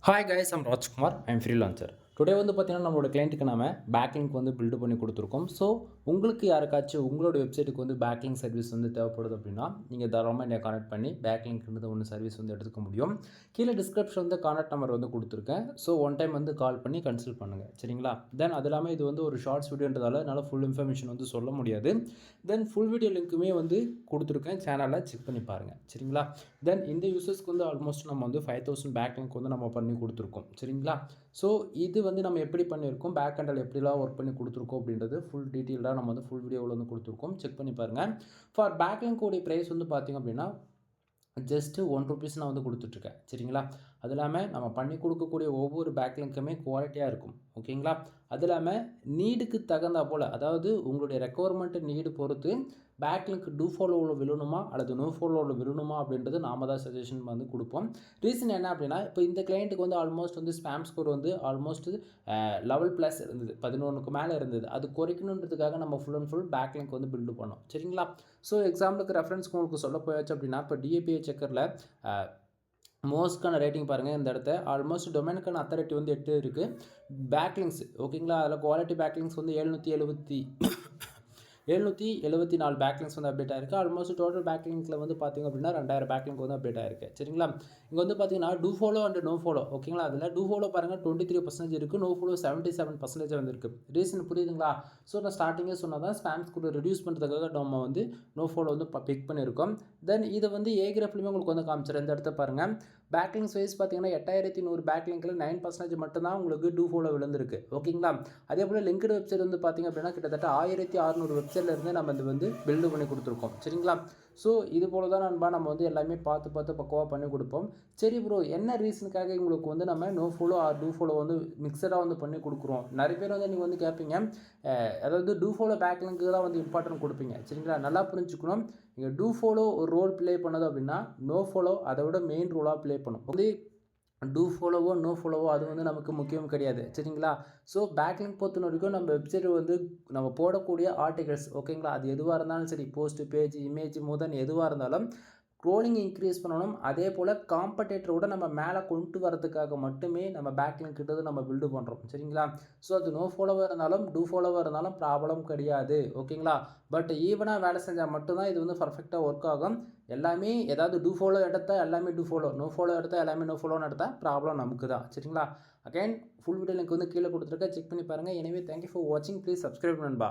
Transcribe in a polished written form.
Hi guys, I'm Rajkumar. I'm freelancer. Today வந்து பார்த்தீங்கன்னா நம்மளோட கிளைண்ட்டுக்கு நாம பேக்லிங்க் வந்து பில்டு பண்ணி கொடுத்துருக்கோம். ஸோ உங்களுக்கு யாருக்காச்சும் உங்களோட வெப்சைட்டுக்கு வந்து பேக்லிங்க் சர்வீஸ் வந்து தேவைப்படுது அப்படின்னா நீங்கள் தாராளமாக என்னை கான்டாக்ட் பண்ணி பேக்லிங்க்ன்றது ஒன்று சர்வீஸ் வந்து எடுத்துக்க முடியும். கீழே டிஸ்கிரிப்ஷன் வந்து கான்டாக்ட் நம்பர் வந்து கொடுத்துருக்கேன். ஸோ ஒன் டைம் வந்து கால் பண்ணி கன்சல்ட் பண்ணுங்கள், சரிங்களா? தென் அது இல்லாமல் இது வந்து ஒரு ஷார்ட்ஸ் வீடியோன்றதால என்னால் ஃபுல் இன்ஃபர்மேஷன் வந்து சொல்ல முடியாது. தென் ஃபுல் வீடியோ லிங்க்குமே வந்து கொடுத்துருக்கேன், சேனலில் செக் பண்ணி பாருங்கள், சரிங்களா? தென் இந்த யூசர்ஸ்க்கு வந்து ஆல்மோஸ்ட் நம்ம வந்து 5000 பேக்லிங்க் வந்து நம்ம பண்ணி கொடுத்துருக்கோம், சரிங்களா? ஸோ இது வந்து நம்ம எப்படி பண்ணியிருக்கோம், பேக் ஹேண்டில் எப்படிலாம் ஒர்க் பண்ணி கொடுத்துருக்கோம் அப்படின்றது ஃபுல் டீட்டெயிலாக நம்ம வந்து ஃபுல் வீடியோவில் வந்து கொடுத்துருக்கோம். செக் பண்ணி பாருங்கள். ஃபார் பேக்லிங்க் உடைய ப்ரைஸ் வந்து பார்த்திங்க அப்படின்னா ஜஸ்ட்டு ₹1 நான் வந்து கொடுத்துட்ருக்கேன், சரிங்களா? அது இல்லாமல் நம்ம பண்ணி கொடுக்கக்கூடிய ஒவ்வொரு பேக்லிங்க்குமே குவாலிட்டியாக இருக்கும், ஓகேங்களா? அது இல்லாமல் நீடுக்கு தகுந்தா போல், அதாவது உங்களுடைய ரெக்குவயர்மெண்ட்டு நீடு பொறுத்து பேக்லிங்க் டூ ஃபாலோவில் விழணுமா அல்லது நோ ஃபாலோவில் விழணுமா அப்படின்றது நாம தான் சஜஷன் வந்து கொடுப்போம். ரீசன் என்ன அப்படின்னா, இப்போ இந்த கிளைண்ட்டுக்கு வந்து ஆல்மோஸ்ட் வந்து ஸ்பேம் ஸ்கோர் வந்து ஆல்மோஸ்ட் லெவல் ப்ளஸ் இருந்தது, 11க்கு மேலே இருந்தது. அது குறைக்கணுன்றதுக்காக நம்ம ஃபுல் அண்ட் ஃபுல் பேக்லிங்க் வந்து பில்டு பண்ணோம், சரிங்களா? ஸோ எக்ஸாம்பிளுக்கு ரெஃபரன்ஸ்க்கு உங்களுக்கு சொல்ல போயாச்சு அப்படின்னா, இப்போ டிஏபிஐ செக்கரில் மோஸ்ட்கான ரேட்டிங் பாருங்கள். இந்த இடத்த ஆல்மோஸ்ட் டொமைனுக்கான அத்தாரிட்டி வந்து 8 இருக்குது. பேக்லிங்ஸ் ஓகேங்களா, அதில் குவாலிட்டி பேக்லிங்ஸ் வந்து 774 பேக்லிங்ஸ் வந்து அப்டேட் ஆயிருக்கு. ஆல்மோஸ்ட் டோட்டல் பேக்லிங்க்ல வந்து பார்த்திங்க அப்படின்னா 2000 பேக்லிங்க் வந்து அப்டேட் ஆயிருக்கு, சரிங்களா? இங்கே வந்து பார்த்தீங்கன்னா do follow and no follow, ஓகேங்களா? அதில் டூ ஃபாலோ பாருங்கள் 23% இருக்குது, நோ ஃபாலோ 77% வந்துருக்கு. ரீசன் புரியுதுங்களா? ஸோ நான் ஸ்டார்டிங்கே சொன்னால் தான் ஸ்பேம்ஸ் கூட ரெடியூஸ் பண்ணுறதுக்காக நம்ம வந்து நோ ஃபாலோ வந்து பிக் பண்ணியிருக்கோம். தென் இதை வந்து ஏகிராஃப்லையுமே உங்களுக்கு வந்து காமிச்சிடும். இந்த இடத்த பாருங்கள், பேக்லிங்ஸ் வைஸ் பார்த்தீங்கன்னா 8100 பேக்லிங்கில் 9% மட்டும்தான் உங்களுக்கு டூ ஃபாலோ விழுந்திருக்கு, ஓகேங்களா? அதே போல் லிங்க்டு வெப்சைட் வந்து பார்த்திங்க அப்படின்னா கிட்டத்தட்ட 1600 வெப்சைட்லேருந்து நம்ம இது வந்து பில்டு பண்ணி கொடுத்துருக்கோம், சரிங்களா? ஸோ இது போல் தான் நண்பா நம்ம வந்து எல்லாமே பார்த்து பக்குவமாக பண்ணி கொடுப்போம். சரி ப்ரோ, என்ன ரீசனுக்காக உங்களுக்கு வந்து நம்ம no follow or do follow வந்து மிக்சடாக வந்து பண்ணி கொடுக்குறோம்? நிறைய பேர் வந்து நீங்கள் வந்து கேட்பீங்க, அதாவது டூ ஃபாலோ பேக்லிங்க்கு தான் வந்து இம்பார்ட்டன்ட் கொடுப்பீங்க, சரிங்களா? நல்லா புரிஞ்சுக்கணும். நீங்கள் டூ ஃபாலோ ஒரு ரோல் ப்ளே பண்ணது அப்படின்னா நோ ஃபாலோ அதை விட மெயின் ரோலாக ப்ளே பண்ணும். வந்து டூ ஃபாலோவோ நோ ஃபாலோவோ அது வந்து நமக்கு முக்கியம் கிடையாது, சரிங்களா? ஸோ பேக்லிங்க் பொறுத்த வரைக்கும் நம்ம வெப்சைட் வந்து நம்ம போடக்கூடிய ஆர்டிகல்ஸ், ஓகேங்களா, அது எதுவாக இருந்தாலும் சரி, போஸ்ட், பேஜ், இமேஜ் முதன் எதுவாக இருந்தாலும் க்ரோலிங் இன்க்ரீஸ் பண்ணணும். அதே போல் காம்படேட்டரோட நம்ம மேலே கொண்டு வரதுக்காக மட்டுமே நம்ம பேக்லிங்க் கிட்டது நம்ம பில்டு பண்ணுறோம், சரிங்களா? ஸோ அது நோ ஃபாலோவாக இருந்தாலும் டூ ஃபாலோவாக இருந்தாலும் ப்ராப்ளம் கிடையாது, ஓகேங்களா? பட் ஈவனாக வேலை செஞ்சால் மட்டும்தான் இது வந்து பர்ஃபெக்டாக ஒர்க் ஆகும். எல்லாமே ஏதாவது டூ ஃபாலோ எடுத்தால் எல்லாமே டூ ஃபாலோ, நோ ஃபாலோ எடுத்தால் எல்லாமே நோ ஃபாலோன்னு எடுத்தால் ப்ராப்ளம் நமக்கு தான், சரிங்களா? அகைன் ஃபுல் வீடியோ லிங்க் வந்து கீழே கொடுத்துருக்கேன், செக் பண்ணி பாருங்கள். எனவே தேங்க்யூ ஃபார் வாட்சிங். ப்ளீஸ் சப்ஸ்கிரைப் நண்பா.